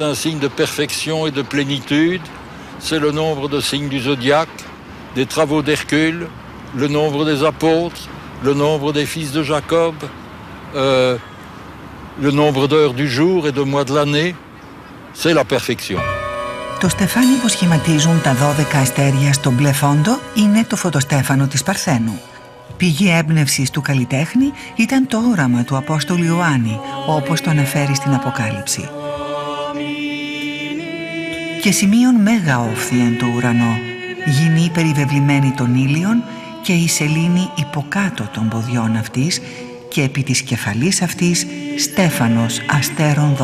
Un signe de perfection et de plénitude, c'est le nombre de signes du zodiaque, des travaux d'Hercule, le nombre des apôtres, le nombre des fils de Jacob, le nombre d'heures du jour et de mois de l'année, c'est la perfection. Το στεφάνι που σχηματίζουν τα 12 αστέρια στο μπλε φόντο είναι το φωτοστέφανο της Παρθένου. Πηγή έμπνευσης του καλλιτέχνη ήταν το όραμα του Απόστολου Ιωάννη, όπως το αναφέρει στην Αποκάλυψη. Και σημείων μέγα όφθη εν το ουρανό, γυνή περιβεβλημένη των ήλιων και η σελήνη υποκάτω των ποδιών αυτής και επί της κεφαλής αυτής στέφανος αστέρων 12.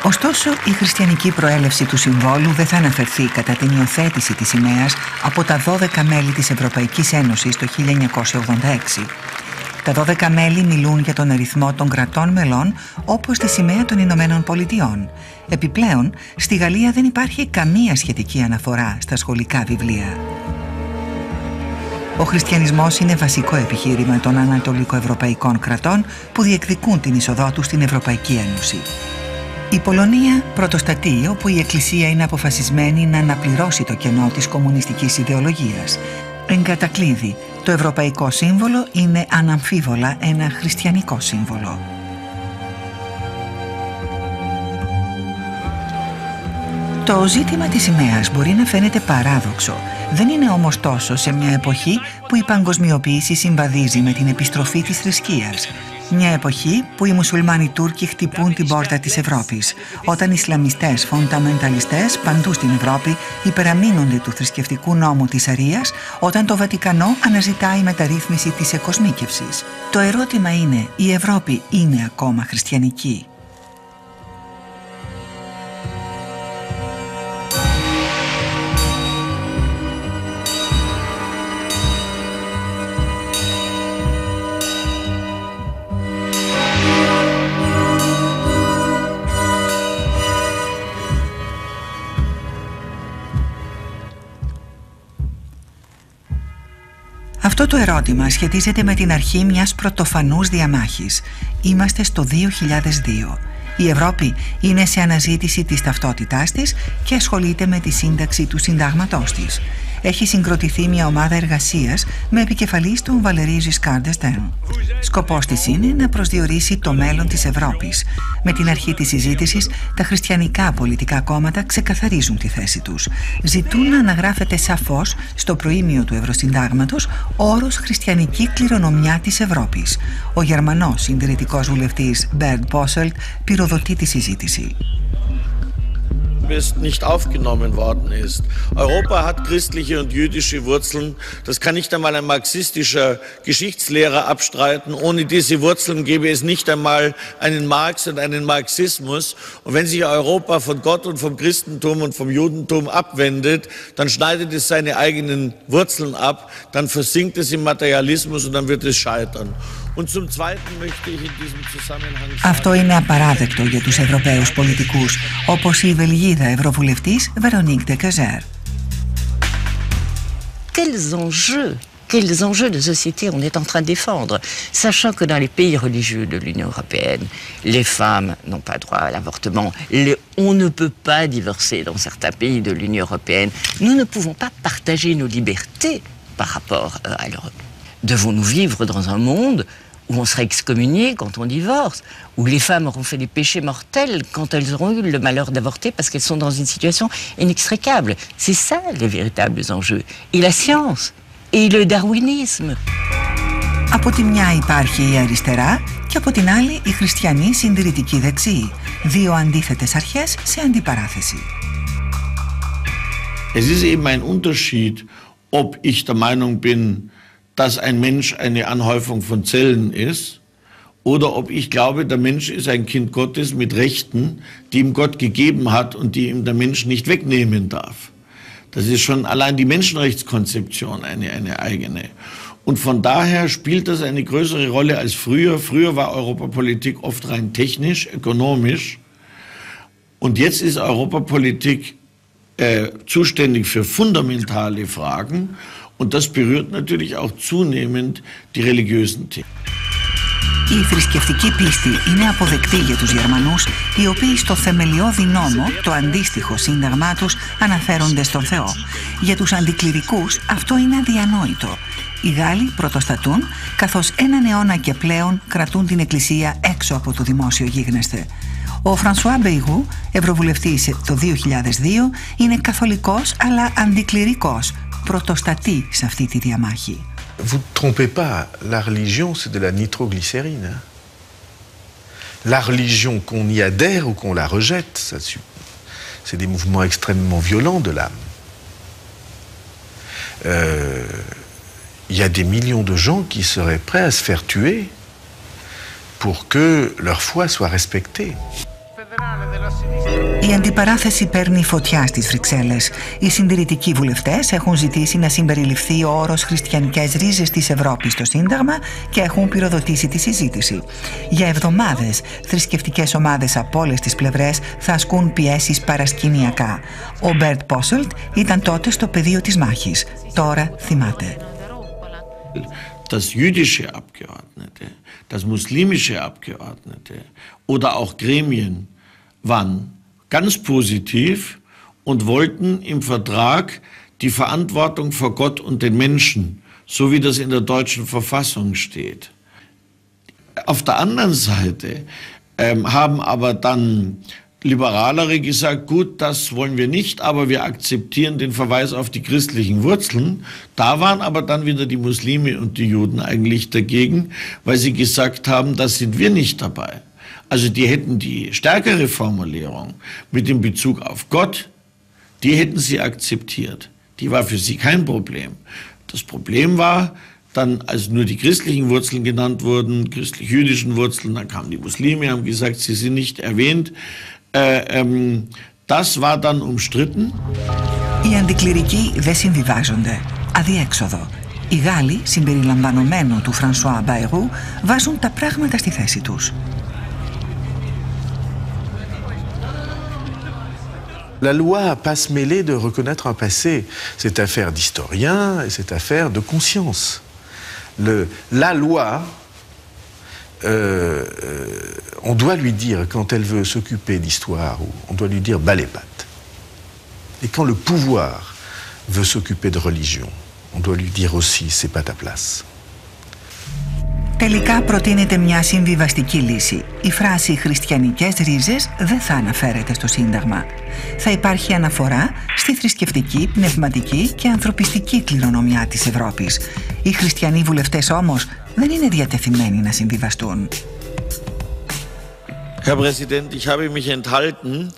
Ωστόσο, η χριστιανική προέλευση του συμβόλου δεν θα αναφερθεί κατά την υιοθέτηση της σημαίας από τα 12 μέλη της Ευρωπαϊκής Ένωσης το 1986. Τα 12 μέλη μιλούν για τον αριθμό των κρατών μελών όπως τη σημαία των Ηνωμένων Πολιτειών. Επιπλέον, στη Γαλλία δεν υπάρχει καμία σχετική αναφορά στα σχολικά βιβλία. Ο χριστιανισμός είναι βασικό επιχείρημα των ανατολικοευρωπαϊκών κρατών που διεκδικούν την είσοδό τους στην Ευρωπαϊκή Ένωση. Η Πολωνία πρωτοστατεί, όπου η Εκκλησία είναι αποφασισμένη να αναπληρώσει το κενό της κομμουνιστικής ιδεολογίας. Εν κατακλείδη, το ευρωπαϊκό σύμβολο είναι αναμφίβολα ένα χριστιανικό σύμβολο. Το ζήτημα της σημαίας μπορεί να φαίνεται παράδοξο. Δεν είναι όμως τόσο σε μια εποχή που η παγκοσμιοποίηση συμβαδίζει με την επιστροφή της θρησκείας. Μια εποχή που οι μουσουλμάνοι Τούρκοι χτυπούν την πόρτα της Ευρώπης, όταν οι Ισλαμιστές φονταμενταλιστές παντού στην Ευρώπη υπεραμείνονται του θρησκευτικού νόμου της Σαρίας, όταν το Βατικανό αναζητάει μεταρρύθμιση της εκοσμίκευσης. Το ερώτημα είναι, η Ευρώπη είναι ακόμα χριστιανική? Αυτό το ερώτημα σχετίζεται με την αρχή μιας πρωτοφανούς διαμάχης. Είμαστε στο 2002. Η Ευρώπη είναι σε αναζήτηση της ταυτότητάς της και ασχολείται με τη σύνταξη του συντάγματός της. Έχει συγκροτηθεί μια ομάδα εργασίας με επικεφαλής τον Βαλερί Ζισκάρ ντ'Εστέν. Σκοπός της είναι να προσδιορίσει το μέλλον της Ευρώπης. Με την αρχή της συζήτησης, τα χριστιανικά πολιτικά κόμματα ξεκαθαρίζουν τη θέση τους. Ζητούν να αναγράφεται σαφώς στο προήμιο του Ευρωσυντάγματος ο όρος χριστιανική κληρονομιά της Ευρώπης. Ο Γερμανός συντηρητικός βουλευτής Μπέρντ Πόσελτ πυροδοτεί τη συζήτηση. Nicht aufgenommen worden ist. Europa hat christliche und jüdische Wurzeln. Das kann nicht einmal ein marxistischer Geschichtslehrer abstreiten. Ohne diese Wurzeln gäbe es nicht einmal einen Marx und einen Marxismus. Und wenn sich Europa von Gott und vom Christentum und vom Judentum abwendet, dann schneidet es seine eigenen Wurzeln ab, dann versinkt es im Materialismus und dann wird es scheitern. Und zum Zweiten möchte ich in diesem Zusammenhang sagen... Αυτό είναι απαράδεκτο για τους Ευρωπαίους πολιτικούς, όπως η Βελγίδα Ευρωβουλευτής Βερονίκ ντε Κεζέρ. Quels enjeux de société on est en train de défendre, sachant que dans les pays religieux de l'Union européenne, les femmes n'ont pas droit à l'avortement, on ne peut pas divorcer dans certains pays de l'Union européenne. Nous ne pouvons pas partager nos libertés par rapport à l'Europe. Devons-nous vivre dans un monde où on serait excommunié quand on divorce, où les femmes auront fait des péchés mortels quand elles auront eu le malheur d'avorter parce qu'elles sont dans une situation inextricable? C'est ça les véritables enjeux. Et la science, et le darwinisme. Από τη μια υπάρχει η αριστερά και από την άλλη η χριστιανή συντηρητική δεξί. Δύο αντίθετες αρχές σε αντιπαράθεση. Es ist eben ein Unterschied, ob ich der Meinung bin, dass ein Mensch eine Anhäufung von Zellen ist, oder ob ich glaube, der Mensch ist ein Kind Gottes mit Rechten, die ihm Gott gegeben hat und die ihm der Mensch nicht wegnehmen darf. Das ist schon allein die Menschenrechtskonzeption eine eigene. Und von daher spielt das eine größere Rolle als früher. Früher war Europapolitik oft rein technisch, ökonomisch. Und jetzt ist Europapolitik zuständig für fundamentale Fragen. Und das berührt natürlich auch zunehmend die religiösen Themen. Η θρησκευτική πίστη είναι αποδεκτή για τους Γερμανούς, οι οποίοι στο θεμελιώδη νόμο, το αντίστοιχο σύνταγμά τους, αναφέρονται στον Θεό. Για τους αντικληρικούς αυτό είναι αδιανόητο. Οι Γάλλοι πρωτοστατούν, καθώς έναν αιώνα και πλέον κρατούν την Εκκλησία έξω από το δημόσιο γίγνεσθε. Ο Φρανσουά Μπεϊγού, ευρωβουλευτής το 2002, είναι καθολικός αλλά αντικληρικός, πρωτοστατεί σε αυτή τη διαμάχη. Vous ne trompez pas, la religion c'est de la nitroglycérine. La religion, qu'on y adhère ou qu'on la rejette, c'est des mouvements extrêmement violents de l'âme. Il y a des millions de gens qui seraient prêts à se faire tuer pour que leur foi soit respectée. Η αντιπαράθεση παίρνει φωτιά στις Βρυξέλλες. Οι συντηρητικοί βουλευτές έχουν ζητήσει να συμπεριληφθεί ο όρος χριστιανικές ρίζες της Ευρώπης στο Σύνταγμα και έχουν πυροδοτήσει τη συζήτηση. Για εβδομάδες, θρησκευτικές ομάδες από όλες τις πλευρές θα ασκούν πιέσεις παρασκηνιακά. Ο Μπέρτ Πόσελτ ήταν τότε στο πεδίο της μάχης. Τώρα θυμάται. Dass jüdische Abgeordnete, dass muslimische Abgeordnete oder auch Gremien waren ganz positiv und wollten im Vertrag die Verantwortung vor Gott und den Menschen, so wie das in der deutschen Verfassung steht. Auf der anderen Seite haben aber dann Liberalere gesagt, gut, das wollen wir nicht, aber wir akzeptieren den Verweis auf die christlichen Wurzeln. Da waren aber dann wieder die Muslime und die Juden eigentlich dagegen, weil sie gesagt haben, da sind wir nicht dabei. Also die hätten die stärkere Formulierung mit dem Bezug auf Gott, die hätten sie akzeptiert. Die war für sie kein Problem. Das Problem war dann, als nur die christlichen Wurzeln genannt wurden, christlich-jüdischen Wurzeln, dann kamen die Muslime, haben gesagt, sie sind nicht erwähnt. Das war dann umstritten. Οι αντικληρικοί δεν συμβιβάζονται. Αδιέξοδο. Οι Γάλλοι, συμπεριλαμβανομένου του Φρανσουά Μπαϊρού, βάζουν τα πράγματα στη θέση τους. La loi n'a pas se mêler de reconnaître un passé. C'est affaire d'historien et c'est affaire de conscience. La loi, on doit lui dire, quand elle veut s'occuper d'histoire, on doit lui dire bas les pattes. Et quand le pouvoir veut s'occuper de religion, on doit lui dire aussi c'est pas ta place. Τελικά προτείνεται μια συμβιβαστική λύση. Η φράση «χριστιανικές ρίζες» δεν θα αναφέρεται στο Σύνταγμα. Θα υπάρχει αναφορά στη θρησκευτική, πνευματική και ανθρωπιστική κληρονομιά της Ευρώπης. Οι χριστιανοί βουλευτές όμως δεν είναι διατεθειμένοι να συμβιβαστούν. Herr Präsident, ich habe mich enthalten,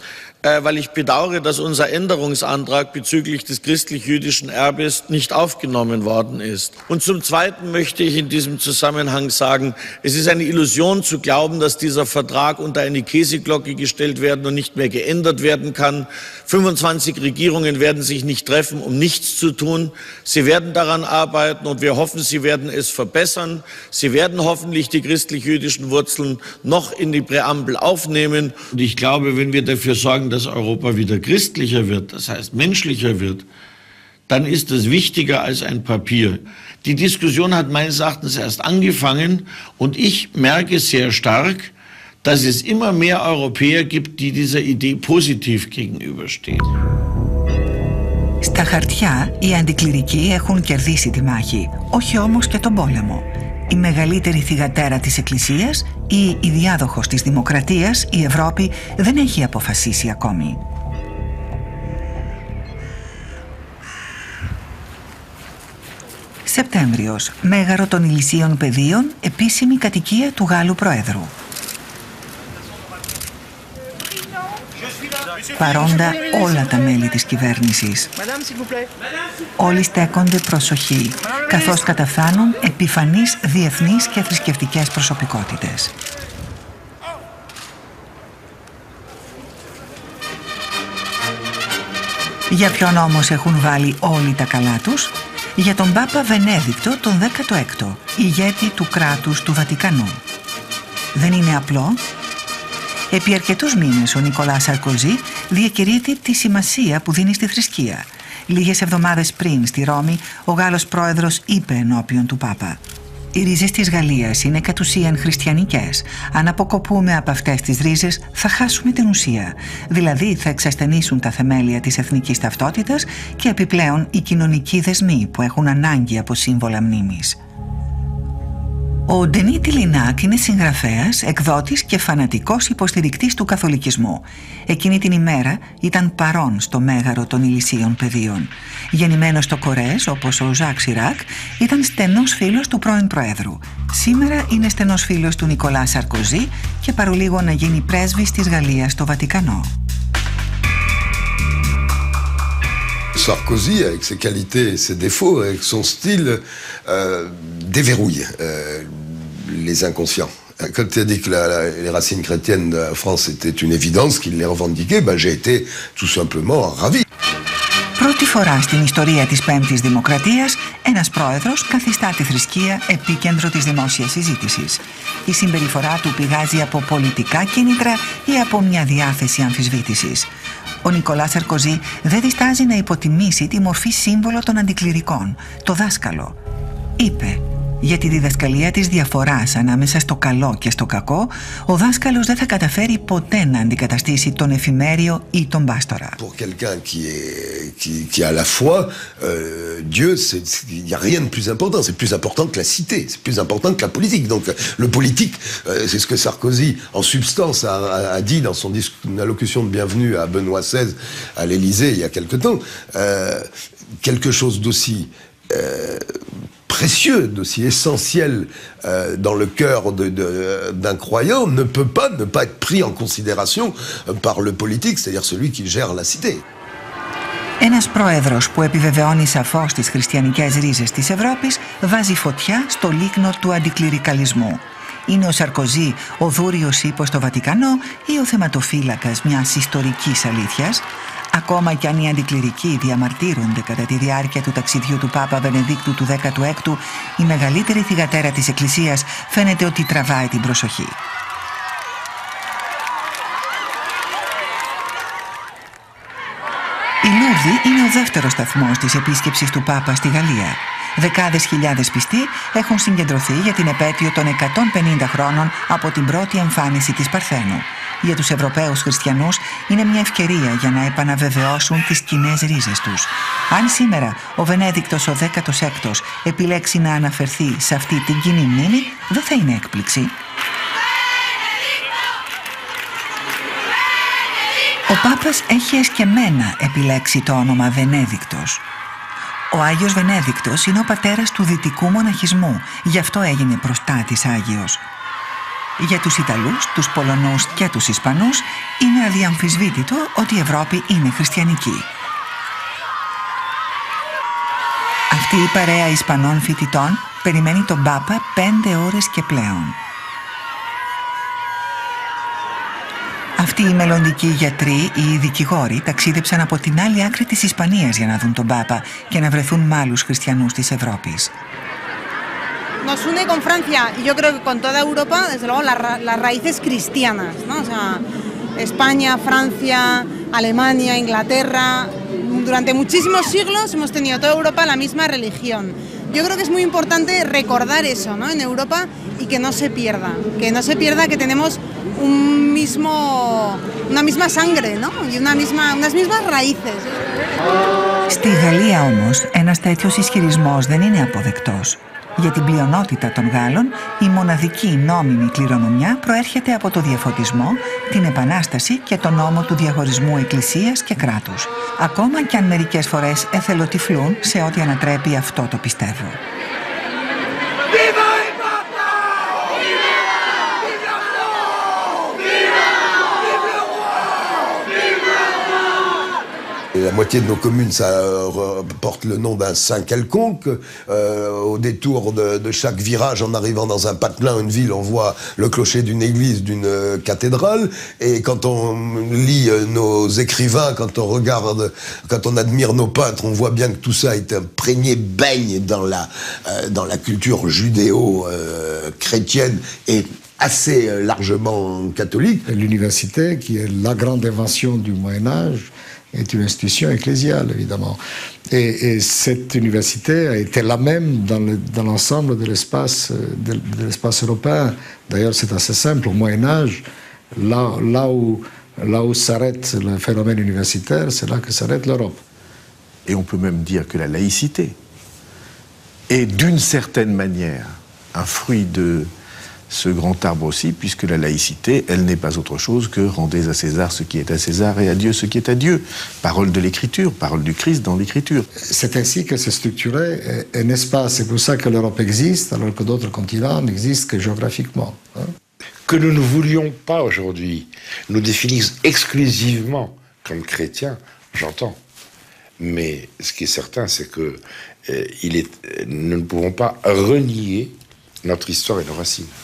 weil ich bedauere, dass unser Änderungsantrag bezüglich des christlich-jüdischen Erbes nicht aufgenommen worden ist. Und zum Zweiten möchte ich in diesem Zusammenhang sagen, es ist eine Illusion zu glauben, dass dieser Vertrag unter eine Käseglocke gestellt werden und nicht mehr geändert werden kann. 25 Regierungen werden sich nicht treffen, um nichts zu tun. Sie werden daran arbeiten und wir hoffen, sie werden es verbessern. Sie werden hoffentlich die christlich-jüdischen Wurzeln noch in die Präambel aufnehmen. Und ich glaube, wenn wir dafür sorgen, dass Europa wieder christlicher wird, das heißt menschlicher wird, dann ist das wichtiger als ein Papier. Die Diskussion hat meines Erachtens erst angefangen und ich merke sehr stark, dass es immer mehr Europäer gibt, die dieser Idee positiv gegenüberstehen. Στα χαρτιά, οι αντικληρικοί έχουν κερδίσει τη μάχη, όχι όμως και τον πόλεμο. Η μεγαλύτερη θυγατέρα της Εκκλησίας ή η διάδοχος της δημοκρατίας, η Ευρώπη, δεν έχει αποφασίσει ακόμη. Σεπτέμβριος, Μέγαρο των Ηλυσίων Πεδίων, επίσημη κατοικία του Γάλλου Προέδρου. Παρόντα όλα τα μέλη της κυβέρνησης. Όλοι στέκονται προσοχή, καθώς καταφθάνουν επιφανείς διεθνείς και θρησκευτικές προσωπικότητες. Για ποιον όμως έχουν βάλει όλοι τα καλά τους? Για τον Πάπα Βενέδικτο τον 16ο, ηγέτη του κράτους του Βατικανού. Δεν είναι απλό? Επί αρκετούς μήνες ο Νικολάς Σαρκοζή διακηρύττει τη σημασία που δίνει στη θρησκεία. Λίγες εβδομάδες πριν στη Ρώμη, ο Γάλλος πρόεδρος είπε ενώπιον του Πάπα: «Οι ρίζες της Γαλλίας είναι κατ' ουσίαν χριστιανικές. Αν αποκοπούμε από αυτές τις ρίζες, θα χάσουμε την ουσία. Δηλαδή θα εξασθενήσουν τα θεμέλια της εθνικής ταυτότητας και επιπλέον οι κοινωνικοί δεσμοί που έχουν ανάγκη από σύμβολα μνήμης». Ο Ντενί Τιλινάκ είναι συγγραφέας, εκδότης και φανατικός υποστηρικτής του καθολικισμού. Εκείνη την ημέρα ήταν παρόν στο μέγαρο των ηλισίων πεδίων. Γεννημένος στο Κορές, όπως ο Ζακ Σιράκ, ήταν στενός φίλος του πρώην Προέδρου. Σήμερα είναι στενός φίλος του Νικολά Σαρκοζή και παρολίγο να γίνει πρέσβης της Γαλλίας στο Βατικανό. Sarkozy, avec ses qualités et ses défauts, avec son style, déverrouille les inconscients. Quand tu as dit que les racines chrétiennes de la France étaient une évidence, qu'il les revendiquait, ben j'ai été tout simplement ravi. Πρώτη φορά στην ιστορία της Πέμπτης Δημοκρατίας, ένας πρόεδρος καθιστά τη θρησκεία επίκεντρο της δημόσιας συζήτησης. Η συμπεριφορά του πηγάζει από πολιτικά κίνητρα ή από μια διάθεση αμφισβήτησης. Ο Νικολά Σαρκοζή δεν διστάζει να υποτιμήσει τη μορφή σύμβολο των αντικληρικών, το δάσκαλο. Είπε: «Για τη διδασκαλία της διαφοράς ανάμεσα στο καλό και στο κακό, ο δάσκαλος δεν θα καταφέρει ποτέ να αντικαταστήσει τον εφημέριο ή τον πάστορα». Pour quelqu'un qui a la foi, Dieu, il n'y a rien de plus important. C'est plus important que la cité, c'est plus important que la politique. Donc le politique, c'est ce que Sarkozy, en substance, a dit dans son allocution de bienvenue à Benoît XVI à l'Élysée il y a quelque temps. Quelque chose d'aussi précieux, d'aussi essentiel dans le cœur d'un croyant ne peut pas ne pas être pris en considération par le politique, c'est-à-dire celui qui gère la cité. Ένας πρόεδρος που επιβεβαιώνει σαφώς τις χριστιανικές ρίζες της Ευρώπης βάζει φωτιά στο λίκνο του αντικληρικαλισμού. Είναι ο Σαρκοζή ο δούριος ύπος στο Βατικανό ή ο θεματοφύλακας μιας ιστορικής αλήθειας? Ακόμα κι αν οι αντικληρικοί διαμαρτύρονται κατά τη διάρκεια του ταξιδιού του Πάπα Βενεδίκτου του 16ου, η μεγαλύτερη θυγατέρα της Εκκλησίας φαίνεται ότι τραβάει την προσοχή. Η Λούρδη είναι ο δεύτερος σταθμός της επίσκεψης του Πάπα στη Γαλλία. Δεκάδες χιλιάδες πιστοί έχουν συγκεντρωθεί για την επέτειο των 150 χρόνων από την πρώτη εμφάνιση της Παρθένου. Για τους Ευρωπαίους χριστιανούς είναι μια ευκαιρία για να επαναβεβαιώσουν τις κοινές ρίζες τους. Αν σήμερα ο Βενέδικτος ο 16ος επιλέξει να αναφερθεί σε αυτή την κοινή μνήμη, δεν θα είναι έκπληξη. Ο Πάπας έχει εσκεμμένα επιλέξει το όνομα Βενέδικτος. Ο Άγιος Βενέδικτος είναι ο πατέρας του δυτικού μοναχισμού, γι' αυτό έγινε προστάτης Άγιος. Για τους Ιταλούς, τους Πολωνούς και τους Ισπανούς είναι αδιαμφισβήτητο ότι η Ευρώπη είναι χριστιανική. Αυτή η παρέα Ισπανών φοιτητών περιμένει τον Πάπα 5 ώρες και πλέον. Αυτοί οι μελλοντικοί γιατροί ή οι δικηγόροι ταξίδεψαν από την άλλη άκρη της Ισπανίας για να δουν τον Πάπα και να βρεθούν με άλλους χριστιανούς της Ευρώπης. Nos une con Francia y yo creo que con toda Europa, desde luego, las raíces cristianas, ¿no? O sea, España, Francia, Alemania, Inglaterra, durante muchísimos siglos hemos tenido toda Europa la misma religión. Yo creo que es muy importante recordar eso, ¿no? En Europa y que no se pierda que tenemos una misma sangre, ¿no? Y unas mismas raíces. Στη Γαλλία όμως ένας τέτοιος ισχυρισμός δεν είναι αποδεκτός. Για την πλειονότητα των Γάλλων, η μοναδική νόμιμη κληρονομιά προέρχεται από το διαφωτισμό, την Επανάσταση και τον νόμο του διαχωρισμού εκκλησίας και κράτους. Ακόμα κι αν μερικές φορές εθελοτυφλούν σε ό,τι ανατρέπει αυτό το πιστεύω. La moitié de nos communes, ça porte le nom d'un saint quelconque. Au détour de chaque virage, en arrivant dans un patelin, une ville, on voit le clocher d'une église, d'une cathédrale. Et quand on lit nos écrivains, quand on regarde, quand on admire nos peintres, on voit bien que tout ça est imprégné, baigne dans la culture judéo-chrétienne et assez largement catholique. L'université, qui est la grande invention du Moyen-Âge, est une institution ecclésiale, évidemment. Et cette université a été la même dans l'ensemble de l'espace européen. D'ailleurs, c'est assez simple. Au Moyen-Âge, là où s'arrête le phénomène universitaire, c'est là que s'arrête l'Europe. Et on peut même dire que la laïcité est d'une certaine manière un fruit de ce grand arbre aussi, puisque la laïcité, elle n'est pas autre chose que rendez à César ce qui est à César et à Dieu ce qui est à Dieu. Parole de l'Écriture, parole du Christ dans l'Écriture. C'est ainsi que s'est structuré un espace. C'est pour ça que l'Europe existe, alors que d'autres continents n'existent que géographiquement. Que nous ne voulions pas aujourd'hui nous définir exclusivement comme chrétiens, j'entends. Mais ce qui est certain, c'est que nous ne pouvons pas renier notre histoire et nos racines.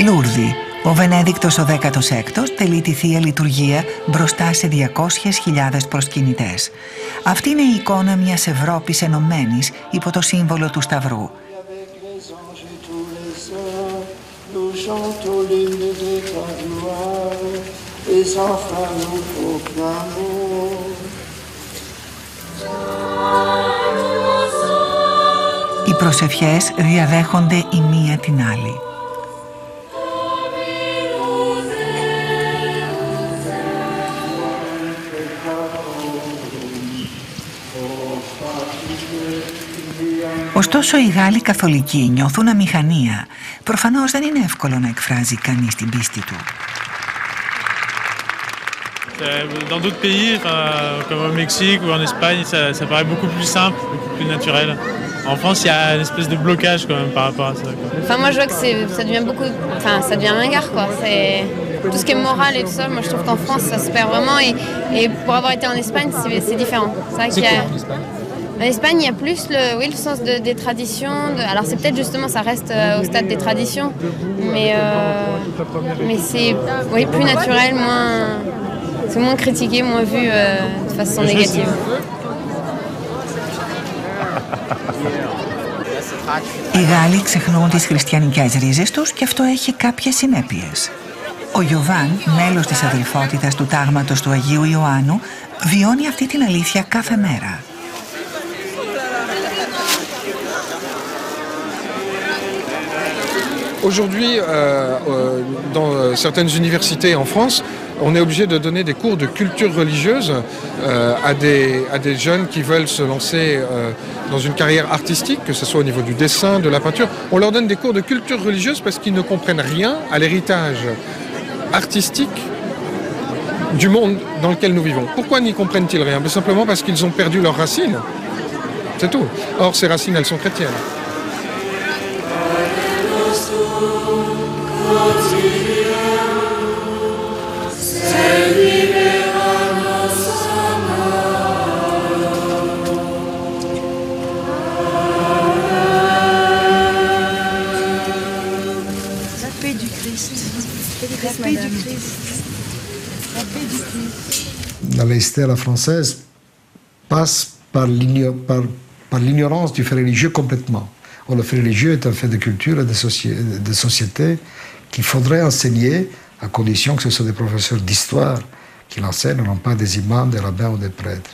Λούρδη. Ο Βενέδικτος ο 16ος τελεί τη Θεία Λειτουργία μπροστά σε 200.000 προσκυνητές. Αυτή είναι η εικόνα μιας Ευρώπης ενωμένης υπό το σύμβολο του Σταυρού. Οι προσευχές διαδέχονται η μία την άλλη. Ωστόσο, οι Γάλλοι καθολικοί νιώθουν αμηχανία. Προφανώς δεν είναι εύκολο να εκφράζει κανείς την πίστη του. Dans d'autres pays, comme au Mexique ou en Espagne, ça paraît beaucoup plus simple, beaucoup plus naturel. En France, il y a une espèce de blocage quand même par rapport à ça, quoi. Enfin, moi, je vois que ça devient ça devient ringard, quoi. C'est tout ce qui est moral et tout ça. Moi, je trouve qu'en France, ça se perd vraiment. Et pour avoir été en Espagne, c'est différent. C'est vrai qu'il y a... En Espagne, il y a plus le sens des traditions. Alors, c'est peut-être justement, ça reste au stade des traditions, mais c'est plus naturel, c'est moins critiqué, moins vu de façon négative. Οι Γάλλοι ξεχνούν τις χριστιανικές ρίζες τους και αυτό έχει κάποιες συνέπειες. Ο Γιωβάν, μέλος της αδελφότητας του τάγματος του Αγίου Ιωάννου, βιώνει αυτή την αλήθεια κάθε μέρα. Aujourd'hui, dans certaines universités en France, on est obligé de donner des cours de culture religieuse à des jeunes qui veulent se lancer dans une carrière artistique, que ce soit au niveau du dessin, de la peinture. On leur donne des cours de culture religieuse parce qu'ils ne comprennent rien à l'héritage artistique du monde dans lequel nous vivons. Pourquoi n'y comprennent-ils rien? Simplement parce qu'ils ont perdu leurs racines. C'est tout. Or, ces racines, elles sont chrétiennes. La laïcité à la française passe par l'ignorance du fait religieux complètement. Or, le fait religieux est un fait de culture et de société qu'il faudrait enseigner à condition que ce soit des professeurs d'histoire qui l'enseignent, non pas des imams, des rabbins ou des prêtres.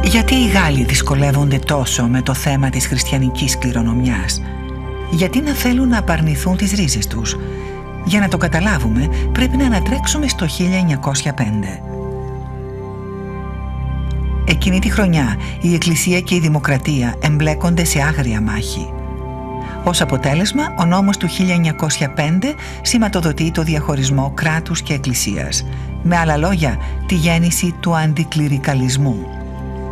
Γιατί οι Γάλλοι δυσκολεύονται τόσο με το θέμα της χριστιανικής κληρονομιάς? Γιατί να θέλουν να απαρνηθούν τις ρίζες τους? Για να το καταλάβουμε πρέπει να ανατρέξουμε στο 1905. Εκείνη τη χρονιά η Εκκλησία και η Δημοκρατία εμπλέκονται σε άγρια μάχη. Ως αποτέλεσμα, ο νόμος του 1905 σηματοδοτεί το διαχωρισμό κράτους και εκκλησίας. Με άλλα λόγια, τη γέννηση του αντικληρικαλισμού.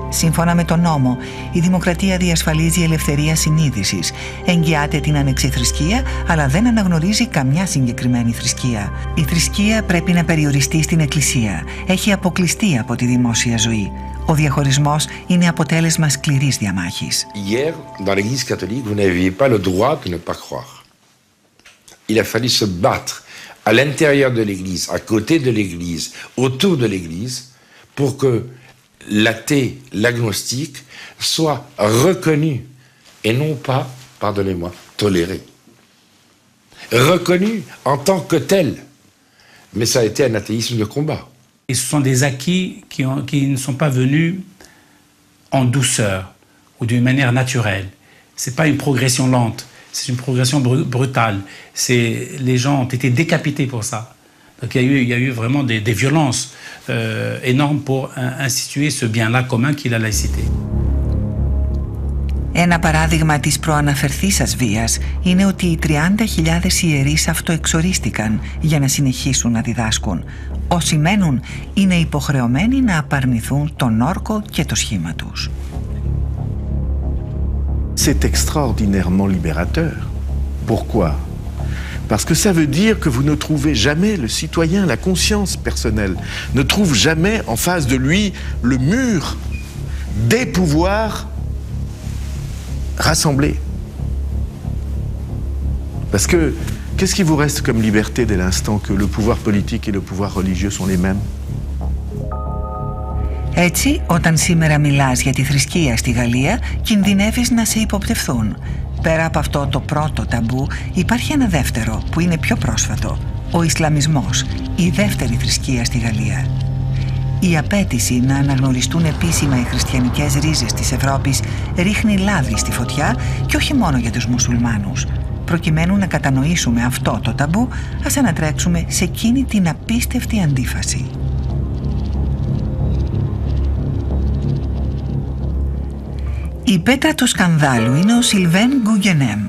Σύμφωνα με τον νόμο, η δημοκρατία διασφαλίζει ελευθερία συνείδησης, εγγυάται την ανεξιθρησκεία, αλλά δεν αναγνωρίζει καμιά συγκεκριμένη θρησκεία. Η θρησκεία πρέπει να περιοριστεί στην Εκκλησία. Έχει αποκλειστεί από τη δημόσια ζωή. Ο διαχωρισμός είναι αποτέλεσμα σκληρής διαμάχης. Hier, dans l'Église catholique, vous n'aviez pas le droit de ne pas croire. Il a fallu se battre à l'intérieur de l'Église, à côté de l'Église, autour de l'Église, pour que l'athée, l'agnostique soit reconnu et non pas, pardonnez-moi, toléré. Reconnu en tant que tel. Mais ça a été un athéisme de combat. Et ce sont des acquis qui ne sont pas venus en douceur ou d'une manière naturelle. Ce n'est pas une progression lente, c'est une progression brutale. Les gens ont été décapités pour ça. Donc il y a eu vraiment des violences énormes pour instituer ce bien-là commun qu'est la laïcité. Ένα παράδειγμα της προαναφερθήσας βίας είναι ότι οι 30.000 ιερείς αυτοεξορίστηκαν για να συνεχίσουν να διδάσκουν. Όσοι μένουν είναι υποχρεωμένοι να απαρνηθούν τον όρκο και το σχήμα τους. C'est extraordinairement libérateur. Pourquoi? Parce que ça veut dire que vous ne trouvez jamais, le citoyen, la conscience personnelle, ne trouve jamais en face de lui le mur des pouvoirs rassemblés. Parce que, qu'est-ce qui vous reste comme liberté dès l'instant que le pouvoir politique et le pouvoir religieux sont les mêmes? Έτσι, όταν σήμερα μιλάς για τη θρησκεία στη Γαλλία, κινδυνεύεις να σε υποπτευθούν. Πέρα από αυτό το πρώτο ταμπού, υπάρχει ένα δεύτερο που είναι πιο πρόσφατο. Ο Ισλαμισμός, η δεύτερη θρησκεία στη Γαλλία. Η απέτηση να αναγνωριστούν επίσημα οι χριστιανικές ρίζες της Ευρώπης ρίχνει λάδι στη φωτιά και όχι μόνο για τους μουσουλμάνους. Προκειμένου να κατανοήσουμε αυτό το ταμπού, ας ανατρέξουμε σε εκείνη την απίστευτη αντίφαση. Η πέτρα του σκανδάλου είναι ο Σιλβέν Γκουγγενέμ,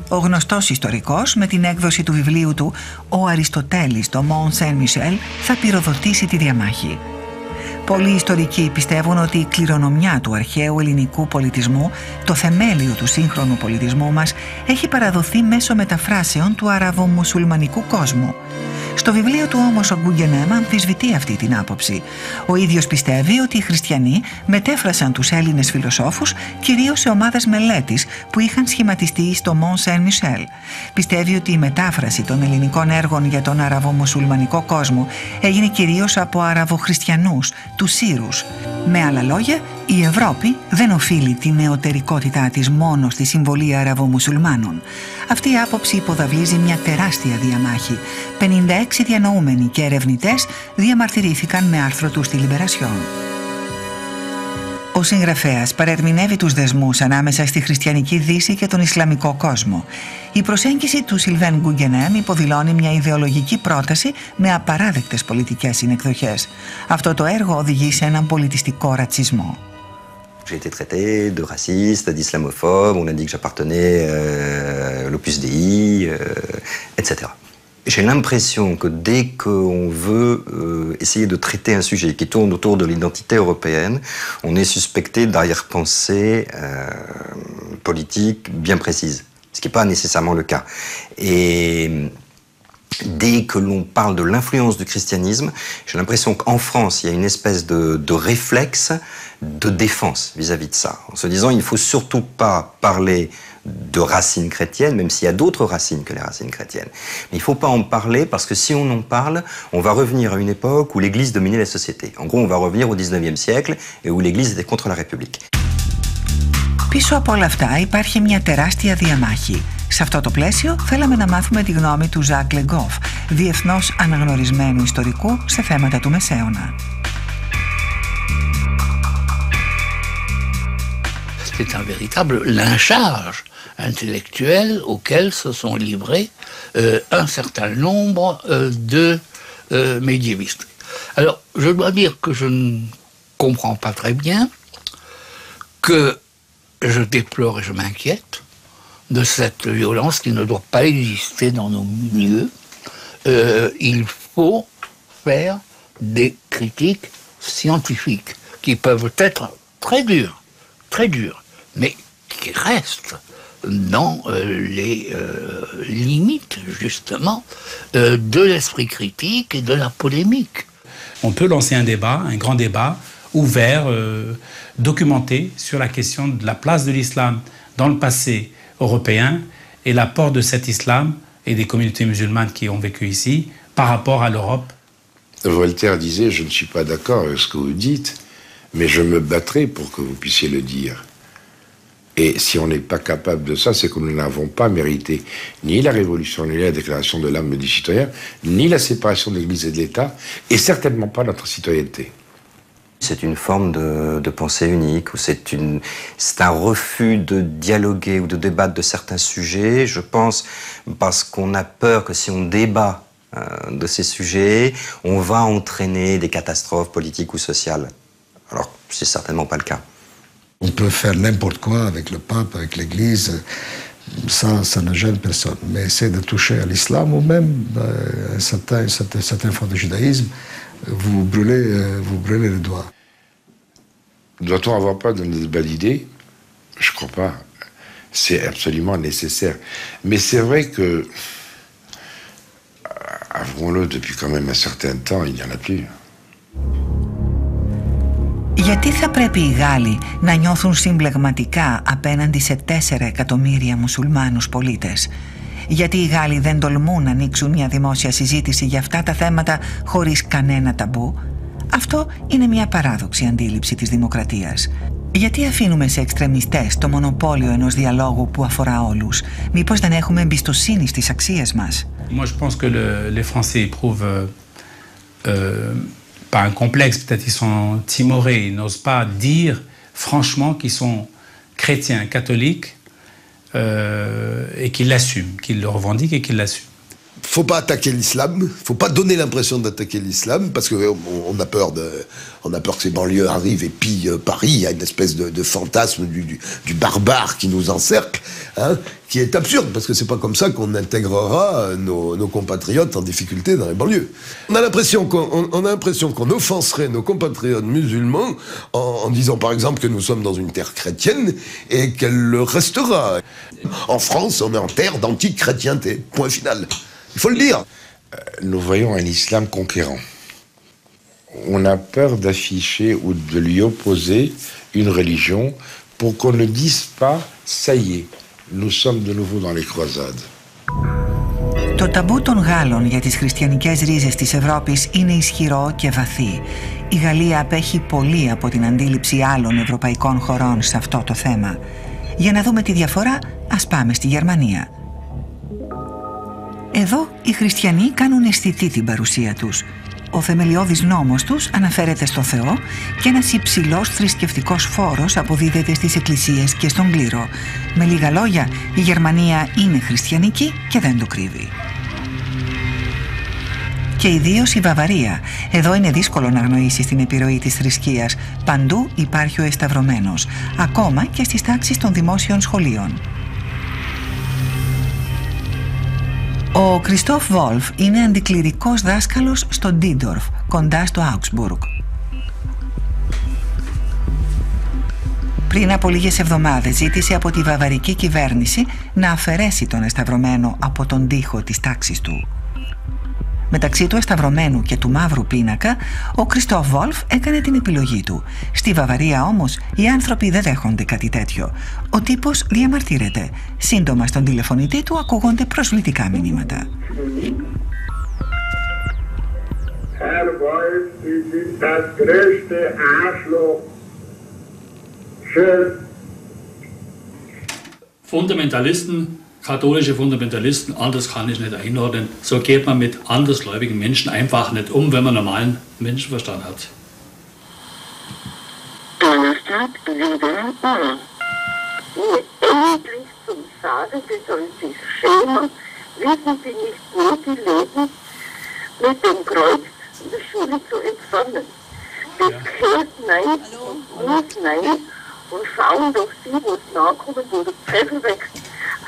ο γνωστός ιστορικός με την έκδοση του βιβλίου του «Ο Αριστοτέλης στο Μον Σεν Μισελ θα πυροδοτήσει τη διαμάχη». Πολλοί ιστορικοί πιστεύουν ότι η κληρονομιά του αρχαίου ελληνικού πολιτισμού, το θεμέλιο του σύγχρονου πολιτισμού μας, έχει παραδοθεί μέσω μεταφράσεων του αραβο-μουσουλμανικού κόσμου. Στο βιβλίο του όμως ο Γκουγγενέμ αμφισβητεί αυτή την άποψη. Ο ίδιος πιστεύει ότι οι χριστιανοί μετέφρασαν τους Έλληνες φιλοσόφους κυρίως σε ομάδες μελέτης που είχαν σχηματιστεί στο Μον Σεν Μισελ. Πιστεύει ότι η μετάφραση των ελληνικών έργων για τον αραβο-μουσουλμανικό κόσμο έγινε κυρίως από αραβοχριστιανούς, τους Σύρους. Με άλλα λόγια, η Ευρώπη δεν οφείλει την νεωτερικότητά της μόνο στη συμβολή αραβομουσουλμάνων. Αυτή η άποψη υποδαβλίζει μια τεράστια διαμάχη. 56 διανοούμενοι και ερευνητές διαμαρτυρήθηκαν με άρθρο του στη Λιμπερασιόν. Ο συγγραφέας παρερμηνεύει τους δεσμούς ανάμεσα στη χριστιανική Δύση και τον Ισλαμικό κόσμο. Η προσέγγιση του Σιλβέν Γκουγγενέμ υποδηλώνει μια ιδεολογική πρόταση με απαράδεκτες πολιτικές συνεκδοχές. Αυτό το έργο οδηγεί σε έναν πολιτιστικό ρατσισμό. J'ai été traité de raciste, d'islamophobe, on a dit que j'appartenais à l'Opus Dei, etc. J'ai l'impression que dès qu'on veut essayer de traiter un sujet qui tourne autour de l'identité européenne, on est suspecté d'arrière-pensée politique bien précise, ce qui n'est pas nécessairement le cas. Et dès que l'on parle de l'influence du christianisme, j'ai l'impression qu'en France, il y a une espèce de réflexe de défense vis-à-vis de ça, en se disant il ne faut surtout pas parler de racines chrétiennes, même s'il y a d'autres racines que les racines chrétiennes. Mais il ne faut pas en parler parce que si on en parle, on va revenir à une époque où l'Église dominait la société. En gros, on va revenir au 19e siècle et où l'Église était contre la République. Πίσω από όλα αυτά υπάρχει μια τεράστια διαμάχη. Σε αυτό το πλαίσιο θέλαμε να μάθουμε τη γνώμη του Ζακ Λεγκόφ, διεθνώς αναγνωρισμένου ιστορικού σε θέματα του Μεσαίωνα. C'est un véritable lynchage intellectuel auquel se sont livrés un certain nombre de médiévistes. Alors, je dois dire que je ne comprends pas très bien, que je déplore et je m'inquiète de cette violence qui ne doit pas exister dans nos milieux. Il faut faire des critiques scientifiques qui peuvent être très dur, mais qui reste dans les limites, justement, de l'esprit critique et de la polémique. On peut lancer un débat, un grand débat, ouvert, documenté sur la question de la place de l'islam dans le passé européen et l'apport de cet islam et des communautés musulmanes qui ont vécu ici par rapport à l'Europe. Voltaire disait « Je ne suis pas d'accord avec ce que vous dites, mais je me battrai pour que vous puissiez le dire ». Et si on n'est pas capable de ça, c'est que nous n'avons pas mérité ni la Révolution, ni la Déclaration de l'âme du citoyen, ni la séparation de l'Église et de l'État, et certainement pas notre citoyenneté. C'est une forme de pensée unique, ou c'est un refus de dialoguer ou de débattre de certains sujets, je pense, parce qu'on a peur que si on débat de ces sujets, on va entraîner des catastrophes politiques ou sociales. Alors, c'est certainement pas le cas. On peut faire n'importe quoi avec le pape, avec l'Église, ça ne gêne personne. Mais essayer de toucher à l'islam ou même certaines formes de judaïsme, vous brûlez les doigts. Doit-on avoir peur de nous valider? Je crois pas. C'est absolument nécessaire. Mais c'est vrai que, avouons-le, depuis quand même un certain temps, il n'y en a plus. Γιατί θα πρέπει οι Γάλλοι να νιώθουν συμπλεγματικά απέναντι σε 4 εκατομμύρια μουσουλμάνους πολίτες? Γιατί οι Γάλλοι δεν τολμούν να ανοίξουν μια δημόσια συζήτηση για αυτά τα θέματα χωρίς κανένα ταμπού? Αυτό είναι μια παράδοξη αντίληψη της δημοκρατίας. Γιατί αφήνουμε σε εξτρεμιστές το μονοπόλιο ενός διαλόγου που αφορά όλους? Μήπως δεν έχουμε εμπιστοσύνη στις αξίες μας? Moi, je pense que les Français éprouvent pas un complexe, peut-être ils sont timorés, ils n'osent pas dire franchement qu'ils sont chrétiens, catholiques, et qu'ils l'assument, qu'ils le revendiquent et qu'ils l'assument. Faut pas attaquer l'islam, faut pas donner l'impression d'attaquer l'islam, parce qu'on a peur que ces banlieues arrivent et pillent Paris. Il y a une espèce de fantasme du barbare qui nous encercle, hein, qui est absurde, parce que c'est pas comme ça qu'on intégrera nos compatriotes en difficulté dans les banlieues. On a l'impression qu'on offenserait nos compatriotes musulmans en disant par exemple que nous sommes dans une terre chrétienne et qu'elle le restera. En France, on est en terre d'antique chrétienté, point final. Il faut le dire. Nous voyons un islam conquérant. On a peur d'afficher ou de lui opposer une religion pour qu'on ne dise pas « ça y est, nous sommes de nouveau dans les croisades ». Το ταμπού των Γάλλων για τις χριστιανικές ρίζες της Ευρώπης είναι ισχυρό και βαθύ. Η Γαλλία απέχει πολύ από την αντίληψη άλλων ευρωπαϊκών χωρών σε αυτό το θέμα. Για να δούμε τη διαφορά, ας πάμε στη Γερμανία. Εδώ οι χριστιανοί κάνουν αισθητή την παρουσία τους. Ο θεμελιώδης νόμος τους αναφέρεται στο Θεό και ένας υψηλός θρησκευτικός φόρος αποδίδεται στις εκκλησίες και στον κλήρο. Με λίγα λόγια, η Γερμανία είναι χριστιανική και δεν το κρύβει. Και ιδίως η Βαβαρία. Εδώ είναι δύσκολο να αγνοήσεις την επιρροή της θρησκείας. Παντού υπάρχει ο εσταυρωμένος, ακόμα και στις τάξεις των δημόσιων σχολείων. Ο Κριστόφ Βόλφ είναι αντικληρικός δάσκαλος στο Ντίντορφ, κοντά στο Augsburg. Πριν από λίγες εβδομάδες ζήτησε από τη βαβαρική κυβέρνηση να αφαιρέσει τον εσταυρωμένο από τον τοίχο της τάξης του. Μεταξύ του εσταυρωμένου και του μαύρου πίνακα, ο Κριστόφ Βόλφ έκανε την επιλογή του. Στη Βαβαρία όμως οι άνθρωποι δεν δέχονται κάτι τέτοιο. Ο τύπος διαμαρτύρεται. Σύντομα στον τηλεφωνητή του ακούγονται προσβλητικά μηνύματα. Fundamentalisten, katholische Fundamentalisten, anders kann ich nicht einordnen. So geht man mit andersgläubigen Menschen einfach nicht um, wenn man normalen Menschenverstand hat. Donnerstag, 7 Uhr. Endlich zum Sagen, Sie sollen sich schämen. Wissen Sie nicht, wo Sie leben? Mit dem Kreuz in der Schule zu empfangen. Bekehrt nein, muss nein. Und schauen doch Sie, wo es nachkommen, wo der Pfeffer wächst.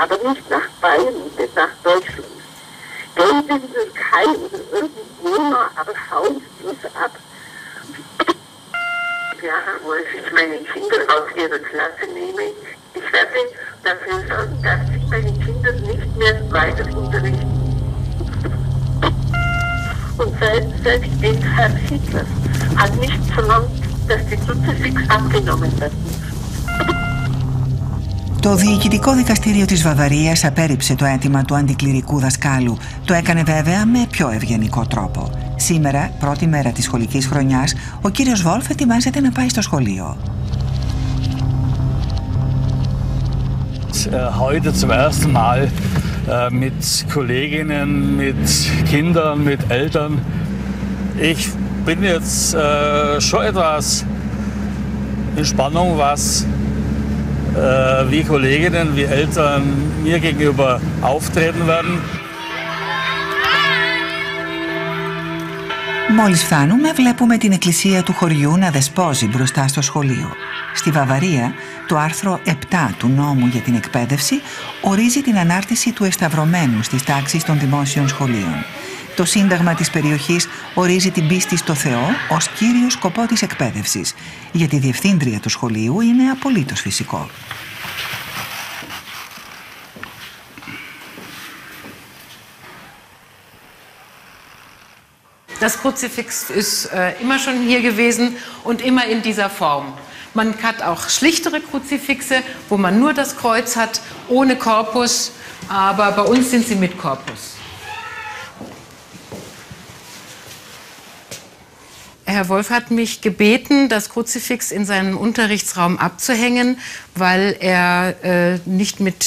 Aber nicht nach Bayern und nicht nach Deutschland. Gehen Sie in die Türkei oder irgendwo mal, aber schauen Sie das ab. Ja, wo ich meine Kinder werde dafür sorgen, dass ich meine Kinder nicht mehr weiter unterrichten. Und seit Herr Hitler hat nicht verlangt, dass die Kruzifix abgenommen werden. Το Διοικητικό Δικαστήριο της Βαβαρίας απέρριψε το αίτημα του αντικληρικού δασκάλου. Το έκανε βέβαια με πιο ευγενικό τρόπο. Σήμερα, πρώτη μέρα της σχολικής χρονιάς, ο κύριος Βόλφ ετοιμάζεται να πάει στο σχολείο. Heute zum ersten Mal mit Kolleginnen, mit Kindern, mit Eltern. Ich bin jetzt schon etwas in Spannung, was wie Kolleginnen, wie Eltern mir gegenüber auftreten werden. Μόλις φτάνουμε, βλέπουμε την εκκλησία του χωριού να δεσπόζει μπροστά στο σχολείο. Στη Βαβαρία, το άρθρο 7 του νόμου για την εκπαίδευση ορίζει την ανάρτηση του εσταυρωμένου στις τάξεις των δημόσιων σχολείων. Το Σύνταγμα της περιοχής ορίζει την πίστη στο Θεό ως κύριο σκοπό της εκπαίδευσης. Για τη διευθύντρια του σχολείου είναι απολύτως φυσικό. Das Kruzifix ist immer schon hier gewesen und immer in dieser Form. Man hat auch schlichtere Kruzifixe, wo man nur das Kreuz hat, ohne Korpus, aber bei uns sind sie mit Korpus. Herr Wolf hat mich gebeten, das Kruzifix in seinem Unterrichtsraum abzuhängen, weil er nicht mit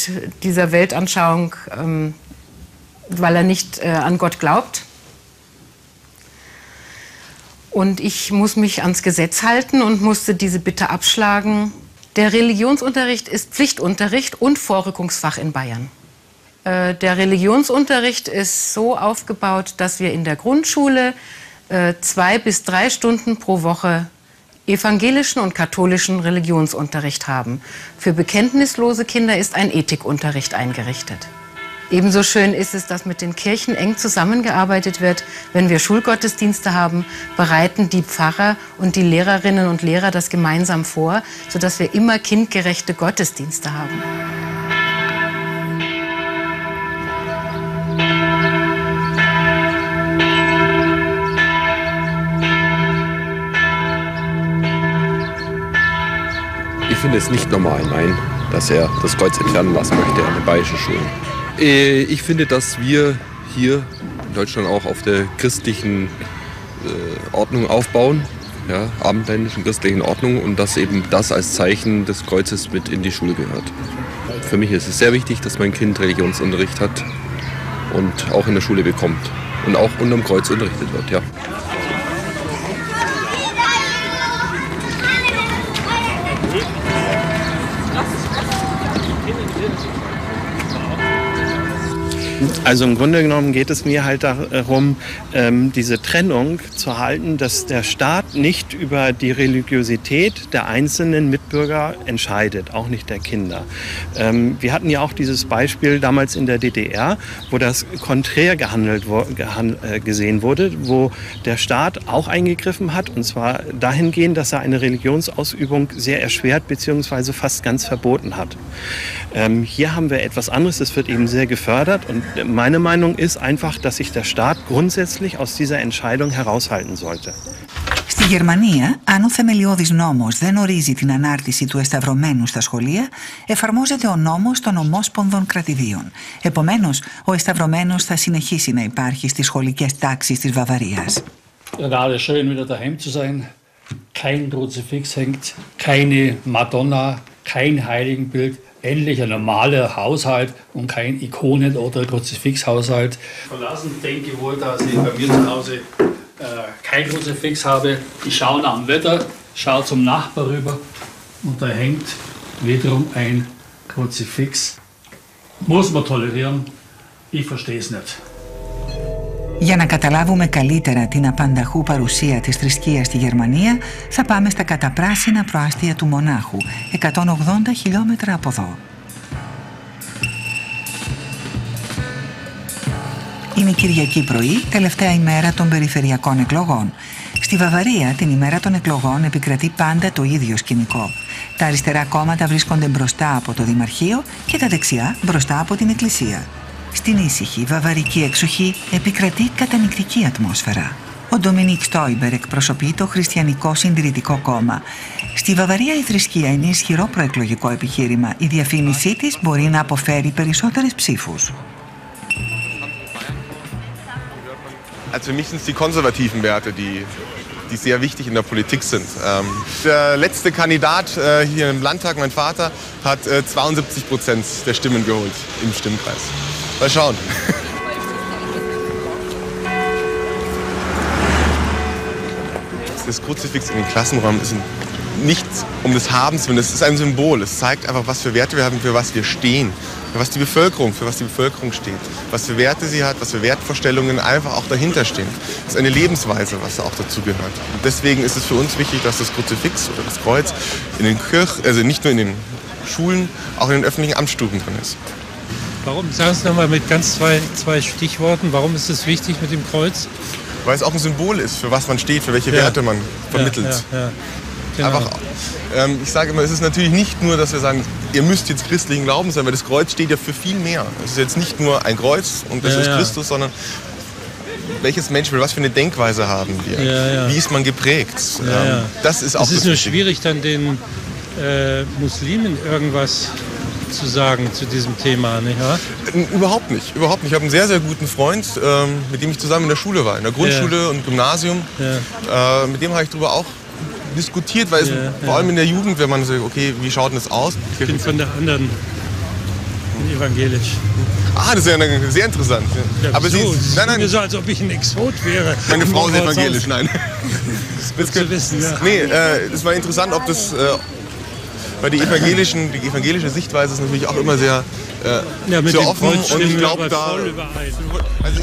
dieser Weltanschauung, weil er nicht an Gott glaubt. Und ich muss mich ans Gesetz halten und musste diese Bitte abschlagen. Der Religionsunterricht ist Pflichtunterricht und Vorrückungsfach in Bayern. Der Religionsunterricht ist so aufgebaut, dass wir in der Grundschule 2 bis 3 Stunden pro Woche evangelischen und katholischen Religionsunterricht haben. Für bekenntnislose Kinder ist ein Ethikunterricht eingerichtet. Ebenso schön ist es, dass mit den Kirchen eng zusammengearbeitet wird. Wenn wir Schulgottesdienste haben, bereiten die Pfarrer und die Lehrerinnen und Lehrer das gemeinsam vor, sodass wir immer kindgerechte Gottesdienste haben. Ich finde es nicht normal, nein, dass er das Kreuz entfernen lassen möchte an den bayerischen Schulen. Ich finde, dass wir hier in Deutschland auch auf der christlichen Ordnung aufbauen, ja, abendländischen christlichen Ordnung, und dass eben das als Zeichen des Kreuzes mit in die Schule gehört. Für mich ist es sehr wichtig, dass mein Kind Religionsunterricht hat und auch in der Schule bekommt und auch unterm Kreuz unterrichtet wird, ja. Also im Grunde genommen geht es mir halt darum, diese Trennung zu halten, dass der Staat nicht über die Religiosität der einzelnen Mitbürger entscheidet, auch nicht der Kinder. Wir hatten ja auch dieses Beispiel damals in der DDR, wo das konträr gesehen wurde, wo der Staat auch eingegriffen hat, und zwar dahingehend, dass er eine Religionsausübung sehr erschwert bzw. fast ganz verboten hat. Hier haben wir etwas anderes, das wird eben sehr gefördert, und meine Meinung ist einfach, dass sich der Staat grundsätzlich aus dieser Entscheidung heraushalten sollte. Στη Γερμανία, αν ο θεμελιώδης νόμος δεν ορίζει την ανάρτηση του εσταυρωμένου στα σχολεία, εφαρμόζεται ο νόμος των ομόσπονδων κρατηδίων. Επομένως, ο εσταυρωμένος θα συνεχίσει να υπάρχει στις σχολικές τάξεις της Βαβαρίας. Gerade schön wieder daheim zu sein. Kein Kruzifix hängt, keine Madonna, kein Heiligenbild. Endlich ein normaler Haushalt und kein Ikonen- oder Kruzifixhaushalt. Verlassen denke ich wohl, dass ich bei mir zu Hause kein Kruzifix habe. Ich schaue nach dem Wetter, schaue zum Nachbar rüber und da hängt wiederum ein Kruzifix. Muss man tolerieren, ich verstehe es nicht. Για να καταλάβουμε καλύτερα την απανταχού παρουσία της θρησκείας στη Γερμανία, θα πάμε στα καταπράσινα προάστια του Μονάχου, 180 χιλιόμετρα από εδώ. Είναι Κυριακή πρωί, τελευταία ημέρα των περιφερειακών εκλογών. Στη Βαβαρία, την ημέρα των εκλογών, επικρατεί πάντα το ίδιο σκηνικό. Τα αριστερά κόμματα βρίσκονται μπροστά από το Δημαρχείο και τα δεξιά μπροστά από την Εκκλησία. Στην ήσυχη βαβαρική εξοχή επικρατεί κατανυκτική ατμόσφαιρα. Ο Ντομινίκ Στόιμπερ εκπροσωπεί το Χριστιανικό Συντηρητικό Κόμμα. Στη Βαβαρία η θρησκεία είναι ισχυρό προεκλογικό επιχείρημα. Η διαφήμισή της μπορεί να αποφέρει περισσότερες ψήφους. Also für mich sind es die konservativen Werte, die sehr wichtig in der Politik sind. Der letzte Kandidat hier im Landtag, mein Vater, hat 72% der Stimmen geholt im Stimmkreis. Mal schauen. Das Kruzifix in den Klassenräumen ist nicht um des Habens willen, es ist ein Symbol. Es zeigt einfach, was für Werte wir haben, für was wir stehen. Für was die Bevölkerung steht. Was für Werte sie hat, was für Wertvorstellungen einfach auch dahinter stehen. Das ist eine Lebensweise, was auch dazu gehört. Und deswegen ist es für uns wichtig, dass das Kruzifix oder das Kreuz in den Kirchen, also nicht nur in den Schulen, auch in den öffentlichen Amtsstuben drin ist. Warum? Sagen Sie nochmal mit ganz zwei Stichworten, warum ist es wichtig mit dem Kreuz? Weil es auch ein Symbol ist, für was man steht, für welche Werte man vermittelt. Ja. Genau. Einfach, ich sage immer, es ist natürlich nicht nur, dass wir sagen, ihr müsst jetzt christlichen Glauben sein, weil das Kreuz steht ja für viel mehr. Es ist jetzt nicht nur ein Kreuz und das ist Christus, sondern welches Menschenbild, was für eine Denkweise haben wir, wie ist man geprägt. Das ist auch es ist nur schwierig, dann den Muslimen irgendwas zu sagen zu diesem Thema, nicht wahr? Überhaupt nicht. Ich habe einen sehr, sehr guten Freund, mit dem ich zusammen in der Schule war, in der Grundschule und Gymnasium. Mit dem habe ich darüber auch diskutiert, weil es vor allem in der Jugend, wenn man sagt, okay, wie schaut denn das aus? Ich bin von der anderen evangelisch. Ah, das ist ja sehr interessant. Ja, aber Sie nein, mir so, als ob ich ein Exot wäre. Meine Frau ist evangelisch, nein. Das zu wissen, ja. Nee, es war interessant, ob das, weil die evangelische Sichtweise ist natürlich auch immer sehr, sehr offen und ich glaube da... Also,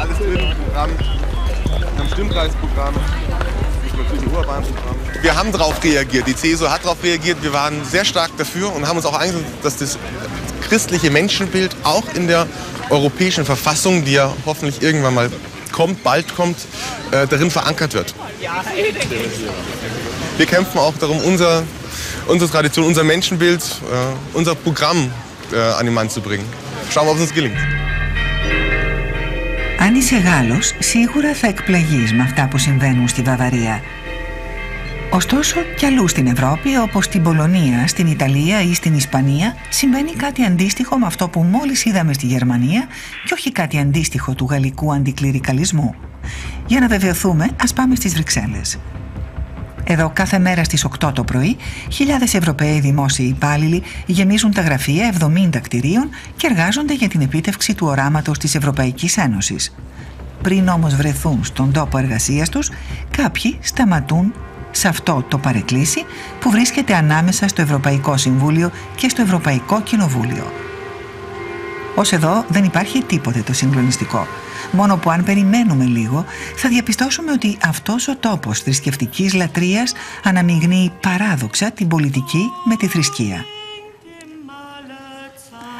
alles drin, Programm, am Stimmkreisprogramm, natürlich ein Urbahnprogramm. Wir haben darauf reagiert, die CSU hat darauf reagiert, wir waren sehr stark dafür und haben uns auch eingesetzt, dass das christliche Menschenbild auch in der europäischen Verfassung, die ja hoffentlich irgendwann mal bald kommt, darin verankert wird. Wir kämpfen auch darum, unsere Tradition, unser Menschenbild, unser Programm an den Mann zu bringen. Schauen wir, ob es uns gelingt. Αν είσαι Γάλλος, σίγουρα θα εκπλαγείς με αυτά που συμβαίνουν στη Βαβαρία. Ωστόσο, κι αλλού στην Ευρώπη, όπως στην Πολωνία, στην Ιταλία ή στην Ισπανία, συμβαίνει κάτι αντίστοιχο με αυτό που μόλις είδαμε στη Γερμανία και όχι κάτι αντίστοιχο του γαλλικού αντικληρικαλισμού. Για να βεβαιωθούμε, ας πάμε στις Βρυξέλλες. Εδώ κάθε μέρα στις 8 το πρωί, χιλιάδες Ευρωπαίοι δημόσιοι υπάλληλοι γεμίζουν τα γραφεία 70 κτηρίων και εργάζονται για την επίτευξη του οράματος της Ευρωπαϊκής Ένωσης. Πριν όμως βρεθούν στον τόπο εργασίας τους, κάποιοι σταματούν σε αυτό το παρεκκλήσι που βρίσκεται ανάμεσα στο Ευρωπαϊκό Συμβούλιο και στο Ευρωπαϊκό Κοινοβούλιο. Ως εδώ δεν υπάρχει τίποτε το συγκλονιστικό. Μόνο που αν περιμένουμε λίγο θα διαπιστώσουμε ότι αυτός ο τόπος θρησκευτικής λατρείας αναμειγνύει παράδοξα την πολιτική με τη θρησκεία.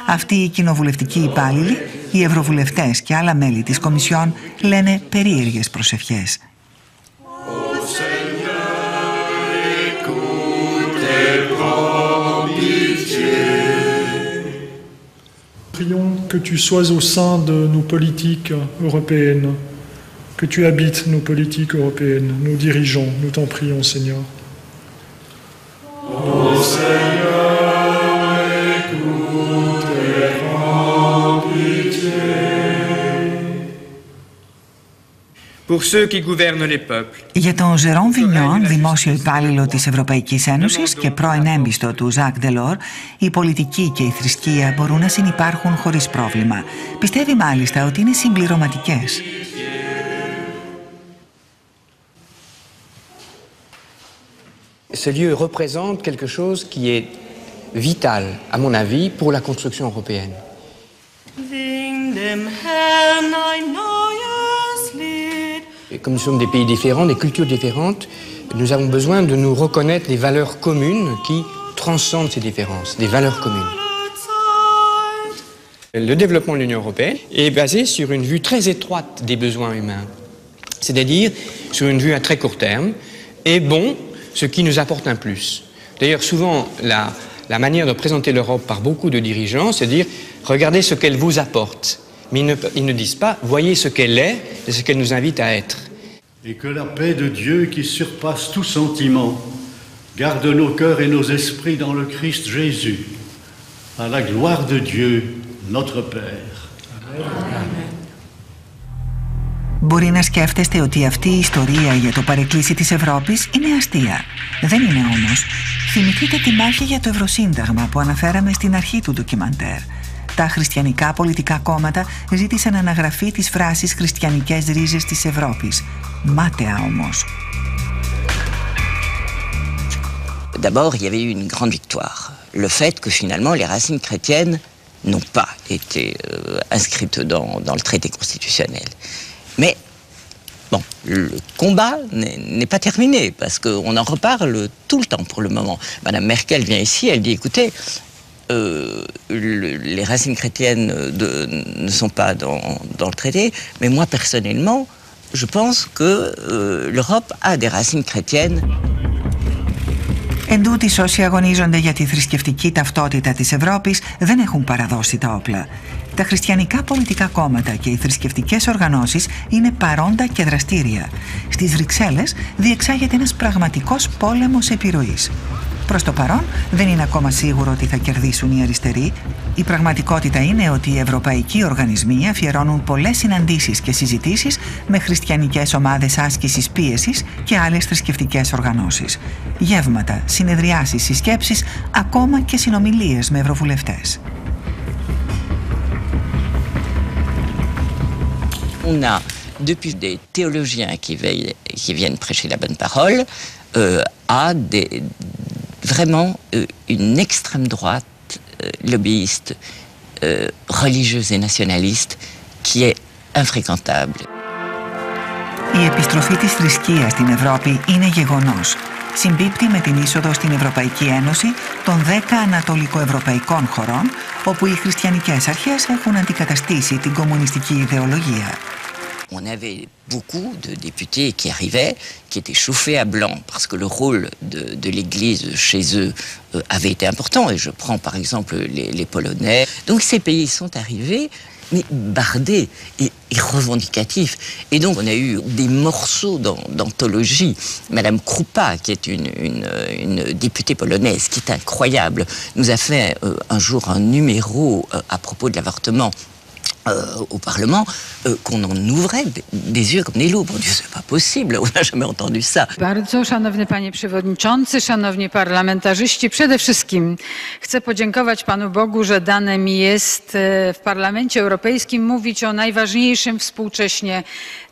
Αυτοί οι κοινοβουλευτικοί υπάλληλοι, οι ευρωβουλευτές και άλλα μέλη της Κομισιόν λένε περίεργες προσευχές. Prions que tu sois au sein de nos politiques européennes, que tu habites nos politiques européennes, nos dirigeants, nous t'en prions, Seigneur. Ô Seigneur, écoute et prends pitié. Pour ceux qui gouvernent les peuples. Για τον Ζερόν Βινιόν, δημόσιο υπάλληλο της Ευρωπαϊκής Ένωσης και πρώην έμπιστο του Ζακ Ντελόρ, η πολιτική και η θρησκεία μπορούν να συνυπάρχουν χωρίς πρόβλημα. Πιστεύει μάλιστα ότι είναι συμπληρωματικές. Ce lieu représente quelque chose qui est vital, à mon avis, pour la construction européenne. Et comme nous sommes des pays différents, des cultures différentes, nous avons besoin de nous reconnaître des valeurs communes qui transcendent ces différences, des valeurs communes. Le développement de l'Union européenne est basé sur une vue très étroite des besoins humains, c'est-à-dire sur une vue à très court terme, et bon, ce qui nous apporte un plus. D'ailleurs, souvent, la manière de présenter l'Europe par beaucoup de dirigeants, c'est de dire « regardez ce qu'elle vous apporte ». Mais ils ne disent pas « voyez ce qu'elle est et ce qu'elle nous invite à être ». Et que la paix de Dieu qui surpasse tout sentiment garde nos cœurs et nos esprits dans le Christ Jésus, à la gloire de Dieu, notre Père. Amen. Μπορεί να σκέφτεστε ότι αυτή η ιστορία για το παρεκκλήσι της Ευρώπης είναι αστεία. Δεν είναι όμως. Θυμηθείτε τη μάχη για το Ευρωσύνταγμα που αναφέραμε στην αρχή του ντοκιμαντέρ. Τα χριστιανικά πολιτικά κόμματα ζήτησαν αναγραφή της φράσης «χριστιανικές ρίζες της Ευρώπης». Μάταια όμως. D'abord, il y avait eu une grande victoire. Le fait que finalement les racines chrétiennes n'ont pas été inscrites dans le traité constitutionnel. Mais bon, le combat n'est pas terminé parce qu'on en reparle tout le temps pour le moment. Madame Merkel vient ici, elle dit écoutez, les racines chrétiennes ne sont pas dans le traité, mais moi personnellement, je pense que l'Europe a des racines chrétiennes. Εν τούτοις, όσοι αγωνίζονται για τη θρησκευτική ταυτότητα της Ευρώπης δεν έχουν παραδώσει τα όπλα. Τα χριστιανικά πολιτικά κόμματα και οι θρησκευτικές οργανώσεις είναι παρόντα και δραστήρια. Στις Βρυξέλλες διεξάγεται ένας πραγματικός πόλεμος επιρροής. Προς το παρόν δεν είναι ακόμα σίγουρο ότι θα κερδίσουν οι αριστεροί. Η πραγματικότητα είναι ότι οι ευρωπαϊκοί οργανισμοί αφιερώνουν πολλές συναντήσεις και συζητήσεις με χριστιανικές ομάδες άσκησης πίεσης και άλλες θρησκευτικές οργανώσεις. Γεύματα, συνεδριάσεις, συσκέψεις, ακόμα και συνομιλίες με ευρωβουλευτές. On a depuis des théologiens qui viennent prêcher la bonne parole à vraiment une extrême droite lobbyiste, religieuse et nationaliste qui est infréquentable. Η επιστροφή της θρησκείας στην Ευρώπη είναι γεγονός. Συμπίπτει με την είσοδο στην Ευρωπαϊκή Ένωση των 10 ανατολικοευρωπαϊκών χωρών, όπου οι χριστιανικές αρχές έχουν αντικαταστήσει την κομμουνιστική ιδεολογία. On avait beaucoup de députés qui arrivaient, qui étaient chauffés à blanc, parce que le rôle de l'Église chez eux avait été important. Et je prends par exemple les Polonais. Donc ces pays sont arrivés, mais bardés et revendicatifs. Et donc on a eu des morceaux d'anthologie. Madame Krupa, qui est une députée polonaise, qui est incroyable, nous a fait un jour un numéro à propos de l'avortement au Parlement, qu'on en ouvrait des yeux comme des loups. Bon Dieu, c'est pas possible, on n'a jamais entendu ça. Bardzo szanowny panie przewodniczący, szanowni parlamentarzyści, przede wszystkim chcę podziękować Panu Bogu, że dane mi jest w Parlamencie Europejskim mówić o najważniejszym współcześnie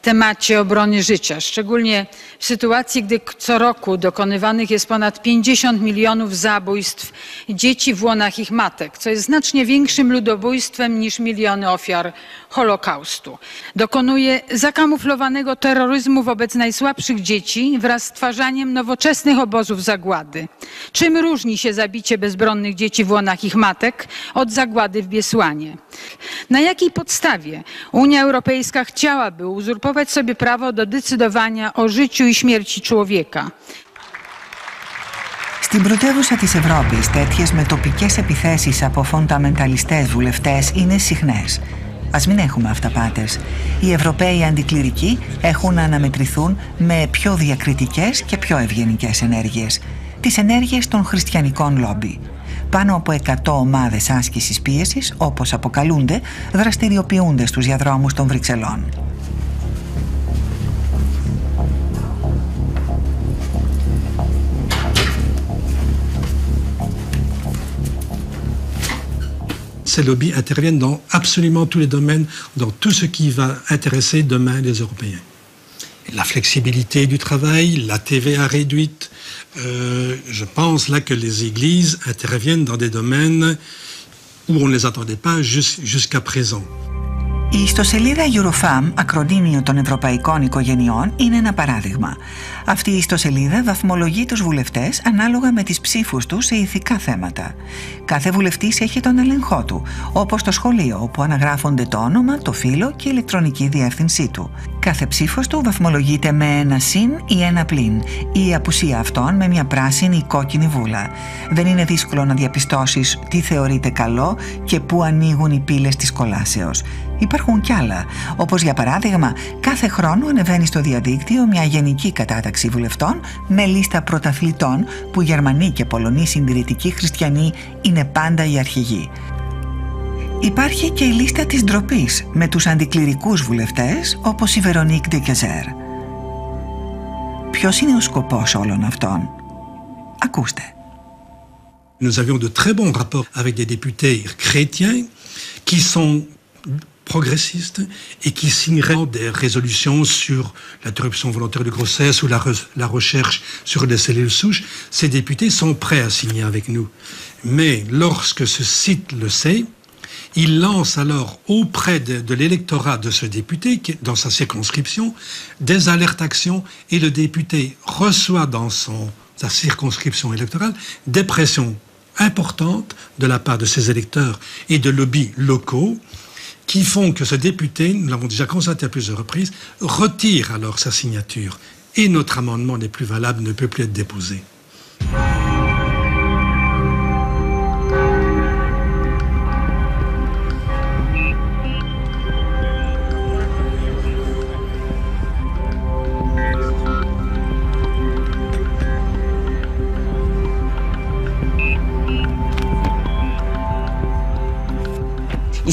temacie obrony życia, szczególnie w sytuacji, gdy co roku dokonywanych jest ponad 50 milionów zabójstw dzieci w łonach ich matek, co jest znacznie większym ludobójstwem niż miliony ofiar Holokaustu. Dokonuje zakamuflowanego terroryzmu wobec najsłabszych dzieci wraz z stwarzaniem nowoczesnych obozów zagłady. Czym różni się zabicie bezbronnych dzieci w łonach ich matek od zagłady w Biesłanie? Na jakiej podstawie Unia Europejska chciałaby uzurpować sobie prawo do decydowania o życiu i śmierci człowieka? Στην πρωτεύουσα της Ευρώπης, τέτοιες μετοπικές επιθέσεις από φονταμενταλιστές βουλευτές είναι συχνές. Ας μην έχουμε αυταπάτες. Οι Ευρωπαίοι αντικληρικοί έχουν να αναμετρηθούν με πιο διακριτικές και πιο ευγενικές ενέργειες. Τις ενέργειες των χριστιανικών λόμπι. Πάνω από 100 ομάδες άσκησης πίεσης, όπως αποκαλούνται, δραστηριοποιούνται στους διαδρόμους των Βρυξελών. Ces lobbies interviennent dans absolument tous les domaines, dans tout ce qui va intéresser demain les Européens. La flexibilité du travail, la TVA réduite, je pense là que les églises interviennent dans des domaines où on ne les attendait pas jusqu'à présent. Η ιστοσελίδα Eurofam, ακρονίμιο των ευρωπαϊκών οικογενειών, είναι ένα παράδειγμα. Αυτή η ιστοσελίδα βαθμολογεί τους βουλευτές ανάλογα με τις ψήφους τους σε ηθικά θέματα. Κάθε βουλευτής έχει τον έλεγχό του, όπως το σχολείο, όπου αναγράφονται το όνομα, το φύλο και η ηλεκτρονική διεύθυνσή του. Κάθε ψήφος του βαθμολογείται με ένα συν ή ένα πλην, ή η απουσία αυτών με μια πράσινη ή κόκκινη βούλα. Δεν είναι δύσκολο να διαπιστώσεις τι θεωρείται καλό και πού ανοίγουν οι πύλες της κολάσεως. Υπάρχουν κι άλλα, όπως για παράδειγμα, κάθε χρόνο ανεβαίνει στο διαδίκτυο μια γενική κατάταξη βουλευτών με λίστα πρωταθλητών που Γερμανοί και Πολωνοί συντηρητικοί χριστιανοί είναι πάντα οι αρχηγοί. Υπάρχει και η λίστα της ντροπής με τους αντικληρικούς βουλευτές όπως η Βερονίκ ντε Κεζέρ. Ποιος είναι ο σκοπός όλων αυτών? Ακούστε. Nous avions de très bons rapports avec des députés chrétiens qui sont progressistes et qui signeraient des résolutions sur l'interruption volontaire de grossesse ou la recherche sur les cellules souches. Ces députés sont prêts à signer avec nous. Mais lorsque ce site le sait, il lance alors auprès de l'électorat de ce député, dans sa circonscription, des alertes actions et le député reçoit dans sa circonscription électorale des pressions importantes de la part de ses électeurs et de lobbies locaux qui font que ce député, nous l'avons déjà constaté à plusieurs reprises, retire alors sa signature et notre amendement n'est plus valable, ne peut plus être déposé.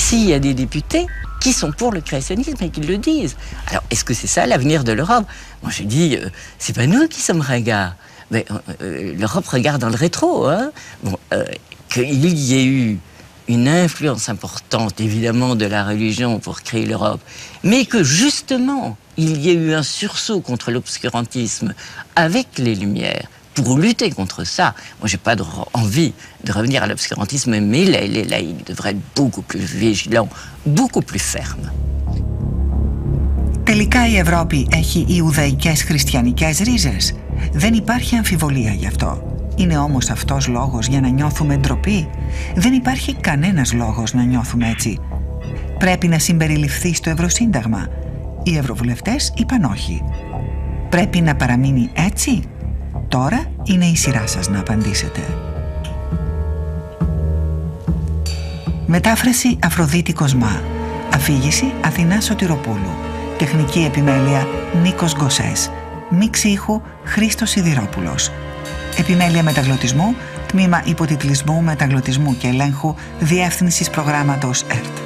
Ici, il y a des députés qui sont pour le créationnisme et qui le disent. Alors, est-ce que c'est ça l'avenir de l'Europe? Moi, je dis, c'est pas nous qui sommes ringards. Mais l'Europe regarde dans le rétro. Hein. Bon, qu'il y ait eu une influence importante, évidemment, de la religion pour créer l'Europe, mais que, justement, il y ait eu un sursaut contre l'obscurantisme avec les Lumières, pour lutter contre ça. Moi, j'ai pas envie de revenir à l'obscurantisme, mais les laïcs devraient être beaucoup plus vigilants, beaucoup plus fermes. Τελικά η Ευρώπη έχει ιουδαϊκές χριστιανικές ρίζες. Δεν υπάρχει αμφιβολία γι' αυτό. Είναι όμως αυτός λόγος για να νιώθουμε ντροπή? Δεν υπάρχει κανένας λόγος να νιώθουμε έτσι. Πρέπει να συμπεριληφθεί στο Ευρωσύνταγμα. Οι ευρωβουλευτές είπαν όχι. Πρέπει να παραμείνει έτσι? Τώρα είναι η σειρά σας να απαντήσετε. Μετάφραση Αφροδίτη Κοσμά. Αφήγηση Αθηνά Σωτηροπούλου. Τεχνική επιμέλεια Νίκος Γκοσές. Μίξη ήχου Χρήστος Σιδηρόπουλος. Επιμέλεια μεταγλωτισμού, τμήμα υποτιτλισμού, μεταγλωτισμού και ελέγχου, διεύθυνσης προγράμματος ΕΡΤ.